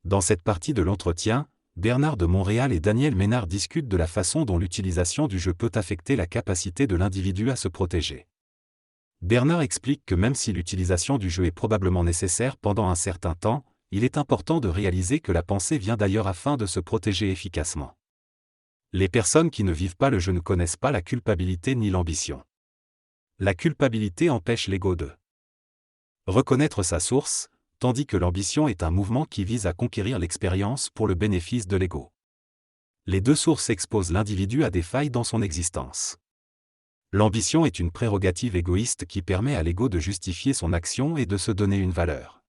Dans cette partie de l'entretien, Bernard de Montréal et Daniel Ménard discutent de la façon dont l'utilisation du jeu peut affecter la capacité de l'individu à se protéger. Bernard explique que même si l'utilisation du jeu est probablement nécessaire pendant un certain temps, il est important de réaliser que la pensée vient d'ailleurs afin de se protéger efficacement. Les personnes qui ne vivent pas le jeu ne connaissent pas la culpabilité ni l'ambition. La culpabilité empêche l'ego de reconnaître sa source, tandis que l'ambition est un mouvement qui vise à conquérir l'expérience pour le bénéfice de l'ego. Les deux sources exposent l'individu à des failles dans son existence. L'ambition est une prérogative égoïste qui permet à l'ego de justifier son action et de se donner une valeur.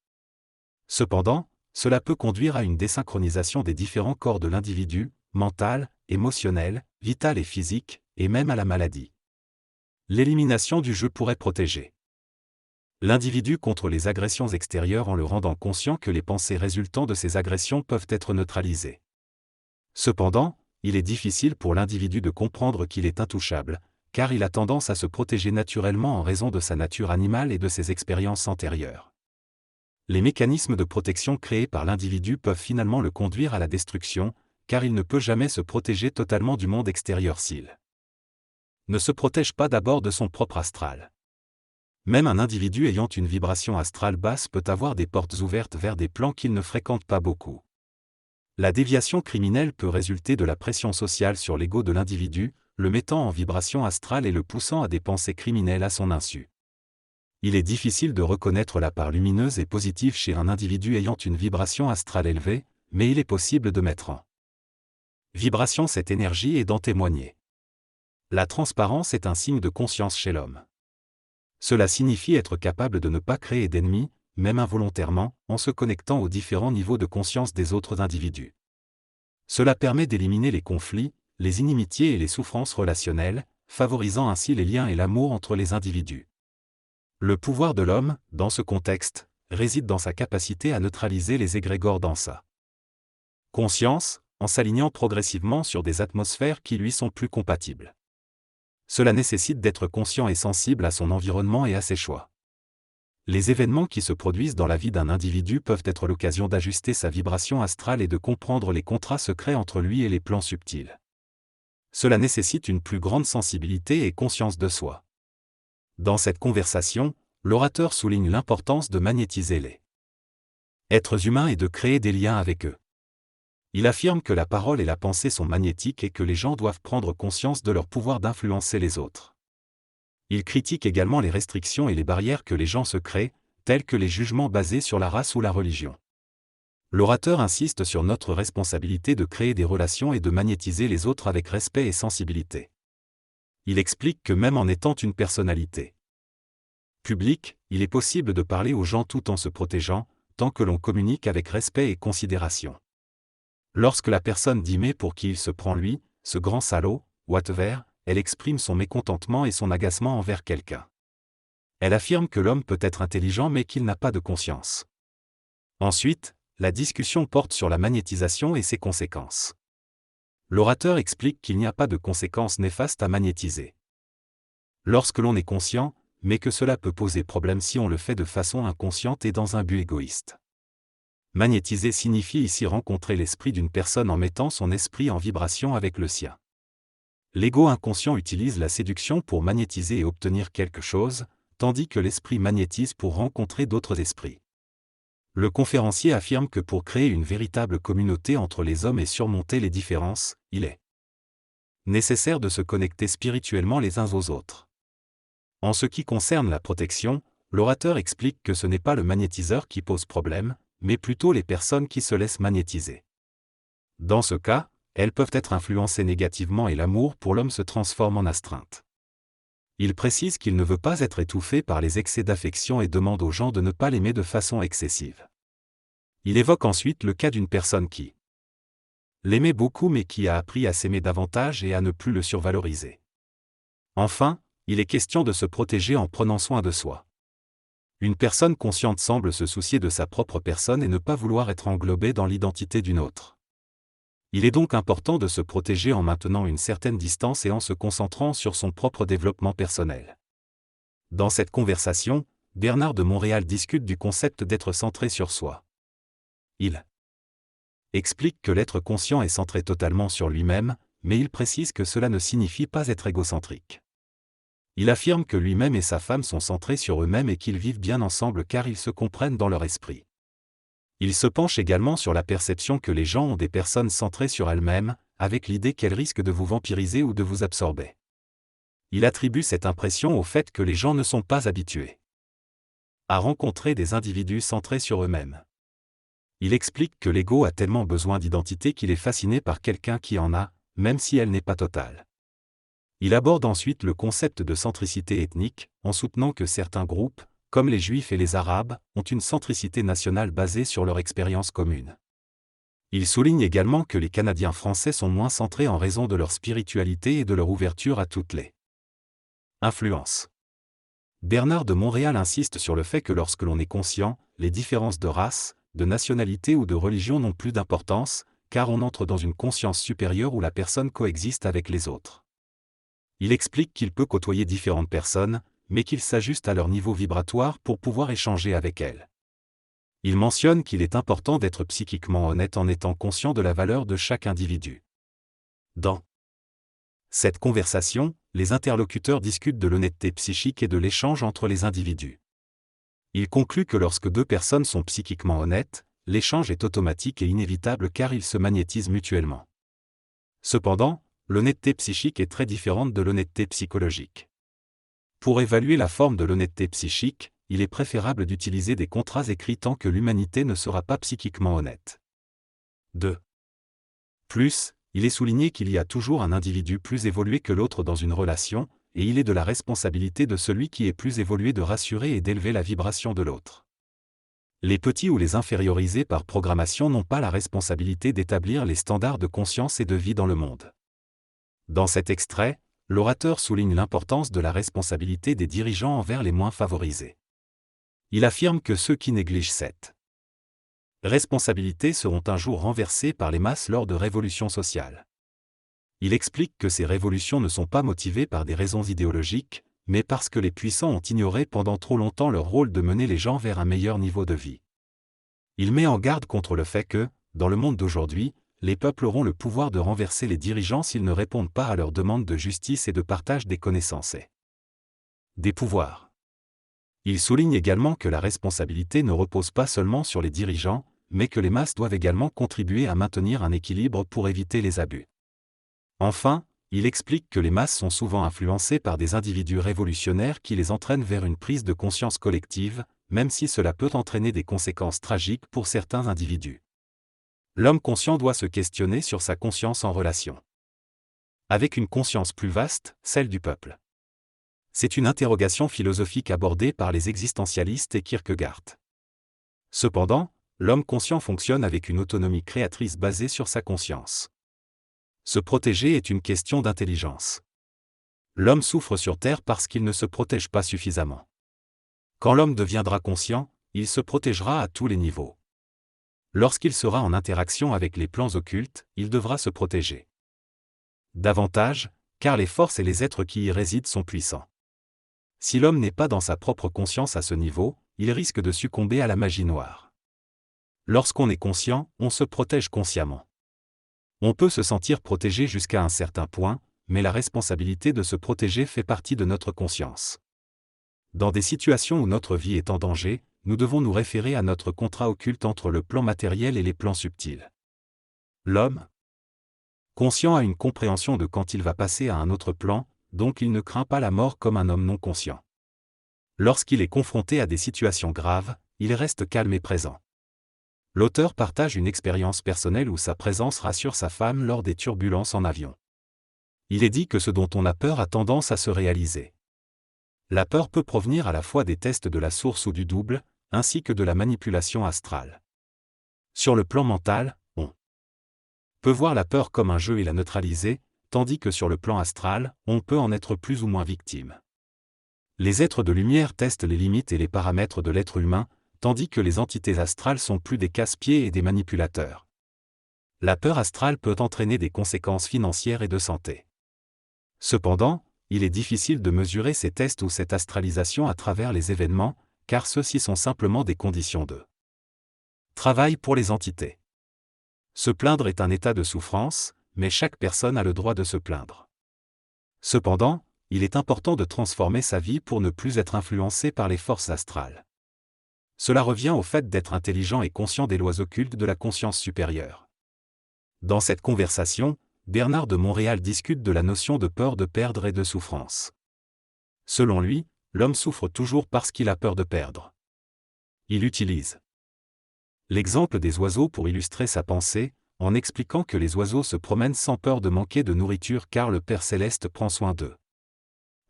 Cependant, cela peut conduire à une désynchronisation des différents corps de l'individu, mental, émotionnel, vital et physique, et même à la maladie. L'élimination du jeu pourrait protéger l'individu contre les agressions extérieures en le rendant conscient que les pensées résultant de ces agressions peuvent être neutralisées. Cependant, il est difficile pour l'individu de comprendre qu'il est intouchable, car il a tendance à se protéger naturellement en raison de sa nature animale et de ses expériences antérieures. Les mécanismes de protection créés par l'individu peuvent finalement le conduire à la destruction, car il ne peut jamais se protéger totalement du monde extérieur s'il ne se protège pas d'abord de son propre astral. Même un individu ayant une vibration astrale basse peut avoir des portes ouvertes vers des plans qu'il ne fréquente pas beaucoup. La déviation criminelle peut résulter de la pression sociale sur l'ego de l'individu, le mettant en vibration astrale et le poussant à des pensées criminelles à son insu. Il est difficile de reconnaître la part lumineuse et positive chez un individu ayant une vibration astrale élevée, mais il est possible de mettre en vibration cette énergie et d'en témoigner. La transparence est un signe de conscience chez l'homme. Cela signifie être capable de ne pas créer d'ennemis, même involontairement, en se connectant aux différents niveaux de conscience des autres individus. Cela permet d'éliminer les conflits, les inimitiés et les souffrances relationnelles, favorisant ainsi les liens et l'amour entre les individus. Le pouvoir de l'homme, dans ce contexte, réside dans sa capacité à neutraliser les égrégores dans sa conscience, en s'alignant progressivement sur des atmosphères qui lui sont plus compatibles. Cela nécessite d'être conscient et sensible à son environnement et à ses choix. Les événements qui se produisent dans la vie d'un individu peuvent être l'occasion d'ajuster sa vibration astrale et de comprendre les contrats secrets entre lui et les plans subtils. Cela nécessite une plus grande sensibilité et conscience de soi. Dans cette conversation, l'orateur souligne l'importance de magnétiser les êtres humains et de créer des liens avec eux. Il affirme que la parole et la pensée sont magnétiques et que les gens doivent prendre conscience de leur pouvoir d'influencer les autres. Il critique également les restrictions et les barrières que les gens se créent, tels que les jugements basés sur la race ou la religion. L'orateur insiste sur notre responsabilité de créer des relations et de magnétiser les autres avec respect et sensibilité. Il explique que même en étant une personnalité publique, il est possible de parler aux gens tout en se protégeant, tant que l'on communique avec respect et considération. Lorsque la personne dit mais pour qui il se prend lui, ce grand salaud, whatever, elle exprime son mécontentement et son agacement envers quelqu'un. Elle affirme que l'homme peut être intelligent mais qu'il n'a pas de conscience. Ensuite, la discussion porte sur la magnétisation et ses conséquences. L'orateur explique qu'il n'y a pas de conséquences néfastes à magnétiser. Lorsque l'on est conscient, mais que cela peut poser problème si on le fait de façon inconsciente et dans un but égoïste. Magnétiser signifie ici rencontrer l'esprit d'une personne en mettant son esprit en vibration avec le sien. L'ego inconscient utilise la séduction pour magnétiser et obtenir quelque chose, tandis que l'esprit magnétise pour rencontrer d'autres esprits. Le conférencier affirme que pour créer une véritable communauté entre les hommes et surmonter les différences, il est nécessaire de se connecter spirituellement les uns aux autres. En ce qui concerne la protection, l'orateur explique que ce n'est pas le magnétiseur qui pose problème, mais plutôt les personnes qui se laissent magnétiser. Dans ce cas, elles peuvent être influencées négativement et l'amour pour l'homme se transforme en astreinte. Il précise qu'il ne veut pas être étouffé par les excès d'affection et demande aux gens de ne pas l'aimer de façon excessive. Il évoque ensuite le cas d'une personne qui l'aimait beaucoup mais qui a appris à s'aimer davantage et à ne plus le survaloriser. Enfin, il est question de se protéger en prenant soin de soi. Une personne consciente semble se soucier de sa propre personne et ne pas vouloir être englobée dans l'identité d'une autre. Il est donc important de se protéger en maintenant une certaine distance et en se concentrant sur son propre développement personnel. Dans cette conversation, Bernard de Montréal discute du concept d'être centré sur soi. Il explique que l'être conscient est centré totalement sur lui-même, mais il précise que cela ne signifie pas être égocentrique. Il affirme que lui-même et sa femme sont centrés sur eux-mêmes et qu'ils vivent bien ensemble car ils se comprennent dans leur esprit. Il se penche également sur la perception que les gens ont des personnes centrées sur elles-mêmes, avec l'idée qu'elles risquent de vous vampiriser ou de vous absorber. Il attribue cette impression au fait que les gens ne sont pas habitués à rencontrer des individus centrés sur eux-mêmes. Il explique que l'ego a tellement besoin d'identité qu'il est fasciné par quelqu'un qui en a, même si elle n'est pas totale. Il aborde ensuite le concept de centricité ethnique, en soutenant que certains groupes, comme les Juifs et les Arabes, ont une centricité nationale basée sur leur expérience commune. Il souligne également que les Canadiens français sont moins centrés en raison de leur spiritualité et de leur ouverture à toutes les influences. Bernard de Montréal insiste sur le fait que lorsque l'on est conscient, les différences de race, de nationalité ou de religion n'ont plus d'importance, car on entre dans une conscience supérieure où la personne coexiste avec les autres. Il explique qu'il peut côtoyer différentes personnes, mais qu'il s'ajuste à leur niveau vibratoire pour pouvoir échanger avec elles. Il mentionne qu'il est important d'être psychiquement honnête en étant conscient de la valeur de chaque individu. Dans cette conversation, les interlocuteurs discutent de l'honnêteté psychique et de l'échange entre les individus. Il conclut que lorsque deux personnes sont psychiquement honnêtes, l'échange est automatique et inévitable car ils se magnétisent mutuellement. Cependant, l'honnêteté psychique est très différente de l'honnêteté psychologique. Pour évaluer la forme de l'honnêteté psychique, il est préférable d'utiliser des contrats écrits tant que l'humanité ne sera pas psychiquement honnête. 2. Plus, il est souligné qu'il y a toujours un individu plus évolué que l'autre dans une relation, et il est de la responsabilité de celui qui est plus évolué de rassurer et d'élever la vibration de l'autre. Les petits ou les infériorisés par programmation n'ont pas la responsabilité d'établir les standards de conscience et de vie dans le monde. Dans cet extrait, l'orateur souligne l'importance de la responsabilité des dirigeants envers les moins favorisés. Il affirme que ceux qui négligent cette responsabilités seront un jour renversés par les masses lors de révolutions sociales. Il explique que ces révolutions ne sont pas motivées par des raisons idéologiques, mais parce que les puissants ont ignoré pendant trop longtemps leur rôle de mener les gens vers un meilleur niveau de vie. Il met en garde contre le fait que, dans le monde d'aujourd'hui, les peuples auront le pouvoir de renverser les dirigeants s'ils ne répondent pas à leurs demandes de justice et de partage des connaissances et des pouvoirs. Il souligne également que la responsabilité ne repose pas seulement sur les dirigeants, mais que les masses doivent également contribuer à maintenir un équilibre pour éviter les abus. Enfin, il explique que les masses sont souvent influencées par des individus révolutionnaires qui les entraînent vers une prise de conscience collective, même si cela peut entraîner des conséquences tragiques pour certains individus. L'homme conscient doit se questionner sur sa conscience en relation avec une conscience plus vaste, celle du peuple. C'est une interrogation philosophique abordée par les existentialistes et Kierkegaard. Cependant, l'homme conscient fonctionne avec une autonomie créatrice basée sur sa conscience. Se protéger est une question d'intelligence. L'homme souffre sur Terre parce qu'il ne se protège pas suffisamment. Quand l'homme deviendra conscient, il se protégera à tous les niveaux. Lorsqu'il sera en interaction avec les plans occultes, il devra se protéger davantage, car les forces et les êtres qui y résident sont puissants. Si l'homme n'est pas dans sa propre conscience à ce niveau, il risque de succomber à la magie noire. Lorsqu'on est conscient, on se protège consciemment. On peut se sentir protégé jusqu'à un certain point, mais la responsabilité de se protéger fait partie de notre conscience. Dans des situations où notre vie est en danger, nous devons nous référer à notre contrat occulte entre le plan matériel et les plans subtils. L'homme conscient a une compréhension de quand il va passer à un autre plan, donc il ne craint pas la mort comme un homme non conscient. Lorsqu'il est confronté à des situations graves, il reste calme et présent. L'auteur partage une expérience personnelle où sa présence rassure sa femme lors des turbulences en avion. Il est dit que ce dont on a peur a tendance à se réaliser. La peur peut provenir à la fois des tests de la source ou du double, ainsi que de la manipulation astrale. Sur le plan mental, on peut voir la peur comme un jeu et la neutraliser, tandis que sur le plan astral, on peut en être plus ou moins victime. Les êtres de lumière testent les limites et les paramètres de l'être humain, tandis que les entités astrales sont plus des casse-pieds et des manipulateurs. La peur astrale peut entraîner des conséquences financières et de santé. Cependant, il est difficile de mesurer ces tests ou cette astralisation à travers les événements, car ceux-ci sont simplement des conditions de travail pour les entités. Se plaindre est un état de souffrance, mais chaque personne a le droit de se plaindre. Cependant, il est important de transformer sa vie pour ne plus être influencé par les forces astrales. Cela revient au fait d'être intelligent et conscient des lois occultes de la conscience supérieure. Dans cette conversation, Bernard de Montréal discute de la notion de peur de perdre et de souffrance. Selon lui, l'homme souffre toujours parce qu'il a peur de perdre. Il utilise l'exemple des oiseaux pour illustrer sa pensée, en expliquant que les oiseaux se promènent sans peur de manquer de nourriture car le Père Céleste prend soin d'eux.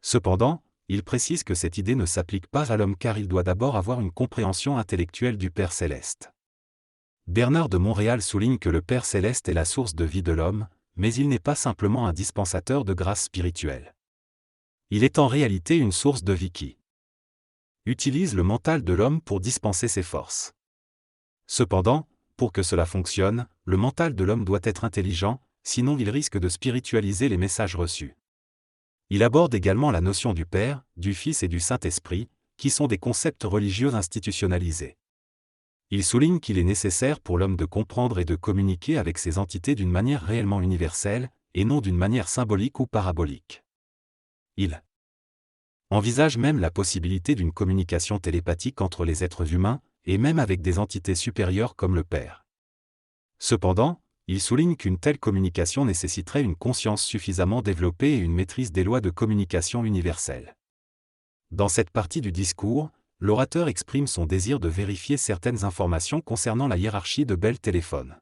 Cependant, il précise que cette idée ne s'applique pas à l'homme car il doit d'abord avoir une compréhension intellectuelle du Père Céleste. Bernard de Montréal souligne que le Père Céleste est la source de vie de l'homme, mais il n'est pas simplement un dispensateur de grâce spirituelle. Il est en réalité une source de vie qui utilise le mental de l'homme pour dispenser ses forces. Cependant, pour que cela fonctionne, le mental de l'homme doit être intelligent, sinon il risque de spiritualiser les messages reçus. Il aborde également la notion du Père, du Fils et du Saint-Esprit, qui sont des concepts religieux institutionnalisés. Il souligne qu'il est nécessaire pour l'homme de comprendre et de communiquer avec ces entités d'une manière réellement universelle, et non d'une manière symbolique ou parabolique. Il envisage même la possibilité d'une communication télépathique entre les êtres humains, et même avec des entités supérieures comme le Père. Cependant, il souligne qu'une telle communication nécessiterait une conscience suffisamment développée et une maîtrise des lois de communication universelle. Dans cette partie du discours, l'orateur exprime son désir de vérifier certaines informations concernant la hiérarchie de Bell Telephone.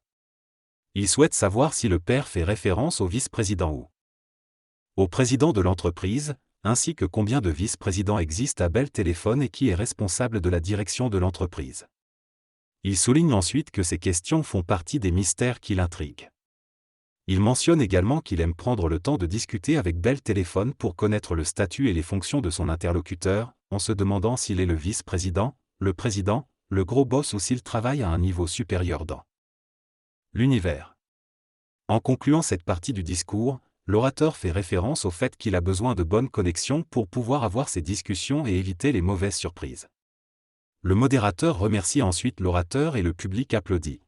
Il souhaite savoir si le Père fait référence au vice-président ou au président de l'entreprise, ainsi que combien de vice-présidents existent à Bell Telephone et qui est responsable de la direction de l'entreprise. Il souligne ensuite que ces questions font partie des mystères qui l'intriguent. Il mentionne également qu'il aime prendre le temps de discuter avec Bell Telephone pour connaître le statut et les fonctions de son interlocuteur, en se demandant s'il est le vice-président, le président, le gros boss ou s'il travaille à un niveau supérieur dans l'univers. En concluant cette partie du discours, l'orateur fait référence au fait qu'il a besoin de bonnes connexions pour pouvoir avoir ces discussions et éviter les mauvaises surprises. Le modérateur remercie ensuite l'orateur et le public applaudit.